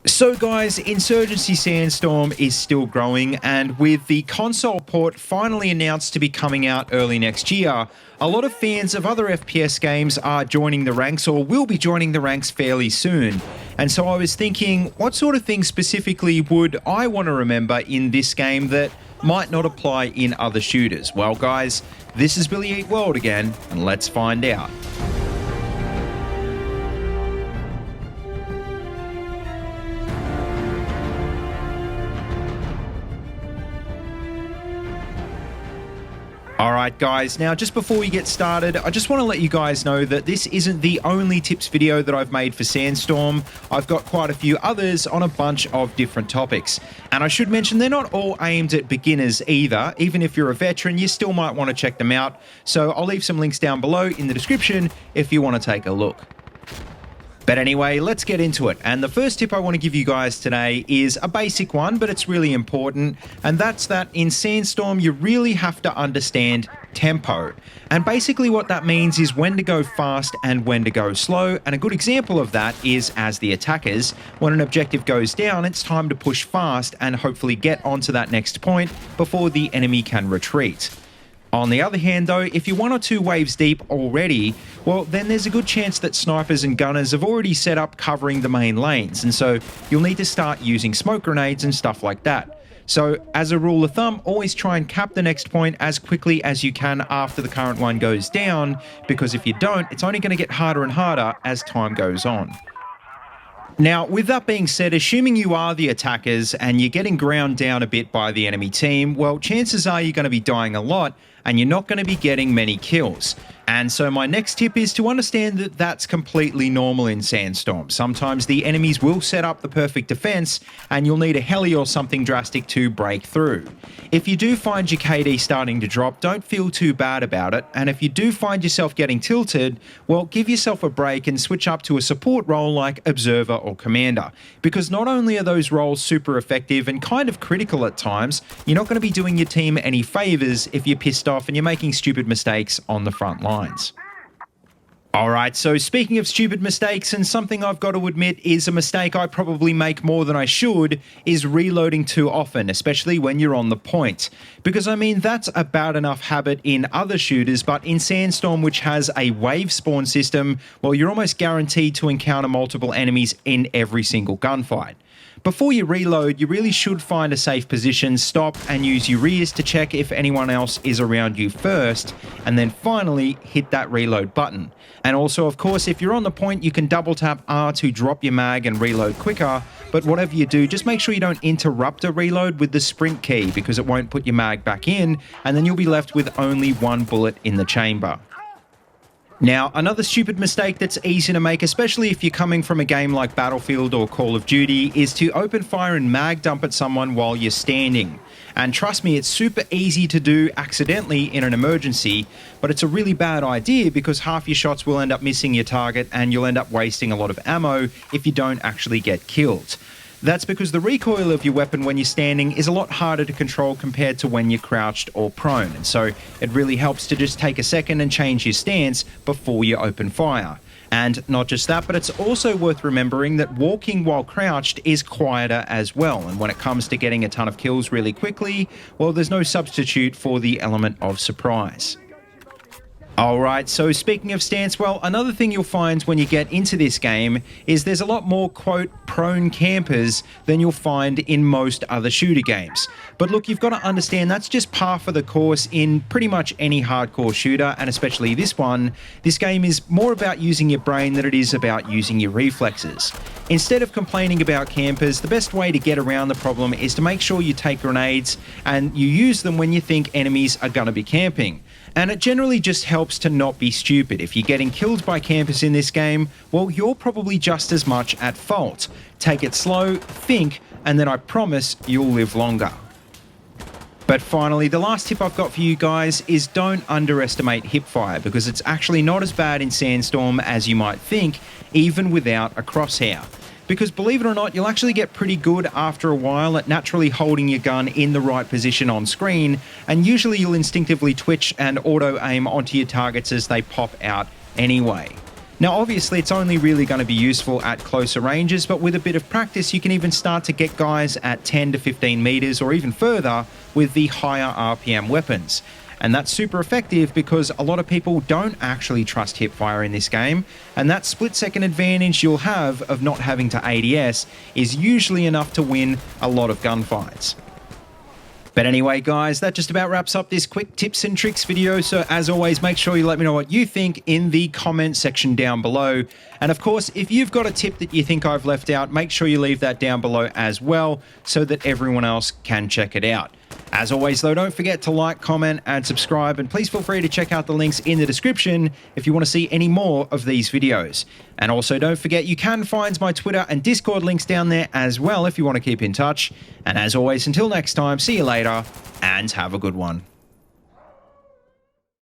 So guys, Insurgency Sandstorm is still growing, and with the console port finally announced to be coming out early next year, a lot of fans of other FPS games are joining the ranks or will be joining the ranks fairly soon. And so I was thinking, what sort of things specifically would I want to remember in this game that might not apply in other shooters? Well guys, this is Billy Eat World again, and let's find out. Alright guys, now just before we get started, I just want to let you guys know that this isn't the only tips video that I've made for Sandstorm. I've got quite a few others on a bunch of different topics. And I should mention they're not all aimed at beginners either. Even if you're a veteran, you still might want to check them out. So I'll leave some links down below in the description if you want to take a look. But anyway, let's get into it. And the first tip I want to give you guys today is a basic one, but it's really important. And that's that in Sandstorm, you really have to understand tempo. And basically what that means is when to go fast and when to go slow. And a good example of that is as the attackers, when an objective goes down, it's time to push fast and hopefully get onto that next point before the enemy can retreat. On the other hand though, if you're one or two waves deep already, well then there's a good chance that snipers and gunners have already set up covering the main lanes, and so you'll need to start using smoke grenades and stuff like that. So as a rule of thumb, always try and cap the next point as quickly as you can after the current one goes down, because if you don't, it's only going to get harder and harder as time goes on. Now, with that being said, assuming you are the attackers and you're getting ground down a bit by the enemy team, well, chances are you're going to be dying a lot and you're not going to be getting many kills. And so my next tip is to understand that that's completely normal in Sandstorm. Sometimes the enemies will set up the perfect defense and you'll need a heli or something drastic to break through. If you do find your KD starting to drop, don't feel too bad about it. And if you do find yourself getting tilted, well, give yourself a break and switch up to a support role like Observer or Commander. Because not only are those roles super effective and kind of critical at times, you're not going to be doing your team any favors if you're pissed off and you're making stupid mistakes on the front lines. Alright, so speaking of stupid mistakes, and something I've got to admit is a mistake I probably make more than I should, is reloading too often, especially when you're on the point. Because I mean, that's a bad enough habit in other shooters, but in Sandstorm, which has a wave spawn system, well, you're almost guaranteed to encounter multiple enemies in every single gunfight. Before you reload, you really should find a safe position, stop and use your rears to check if anyone else is around you first, and then finally hit that reload button. And also, of course, if you're on the point, you can double tap R to drop your mag and reload quicker, but whatever you do, just make sure you don't interrupt a reload with the sprint key, because it won't put your mag back in, and then you'll be left with only one bullet in the chamber. Now, another stupid mistake that's easy to make, especially if you're coming from a game like Battlefield or Call of Duty, is to open fire and mag dump at someone while you're standing. And trust me, it's super easy to do accidentally in an emergency, but it's a really bad idea because half your shots will end up missing your target and you'll end up wasting a lot of ammo if you don't actually get killed. That's because the recoil of your weapon when you're standing is a lot harder to control compared to when you're crouched or prone, and so it really helps to just take a second and change your stance before you open fire. And not just that, but it's also worth remembering that walking while crouched is quieter as well, and when it comes to getting a ton of kills really quickly, well, there's no substitute for the element of surprise. Alright, so speaking of stance, well, another thing you'll find when you get into this game is there's a lot more, quote, prone campers than you'll find in most other shooter games. But look, you've got to understand that's just par for the course in pretty much any hardcore shooter, and especially this one. This game is more about using your brain than it is about using your reflexes. Instead of complaining about campers, the best way to get around the problem is to make sure you take grenades and you use them when you think enemies are going to be camping. And it generally just helps to not be stupid. If you're getting killed by campers in this game, well, you're probably just as much at fault. Take it slow, think, and then I promise you'll live longer. But finally, the last tip I've got for you guys is don't underestimate hipfire, because it's actually not as bad in Sandstorm as you might think, even without a crosshair. Because believe it or not, you'll actually get pretty good after a while at naturally holding your gun in the right position on screen, and usually you'll instinctively twitch and auto-aim onto your targets as they pop out anyway. Now, obviously, it's only really going to be useful at closer ranges, but with a bit of practice, you can even start to get guys at 10 to 15 meters or even further with the higher RPM weapons. And that's super effective because a lot of people don't actually trust hipfire in this game, and that split-second advantage you'll have of not having to ADS is usually enough to win a lot of gunfights. But anyway, guys, that just about wraps up this quick tips and tricks video. So as always, make sure you let me know what you think in the comment section down below. And of course, if you've got a tip that you think I've left out, make sure you leave that down below as well so that everyone else can check it out. As always, though, don't forget to like, comment, and subscribe, and please feel free to check out the links in the description if you want to see any more of these videos. And also, don't forget you can find my Twitter and Discord links down there as well if you want to keep in touch. And as always, until next time, see you later, and have a good one.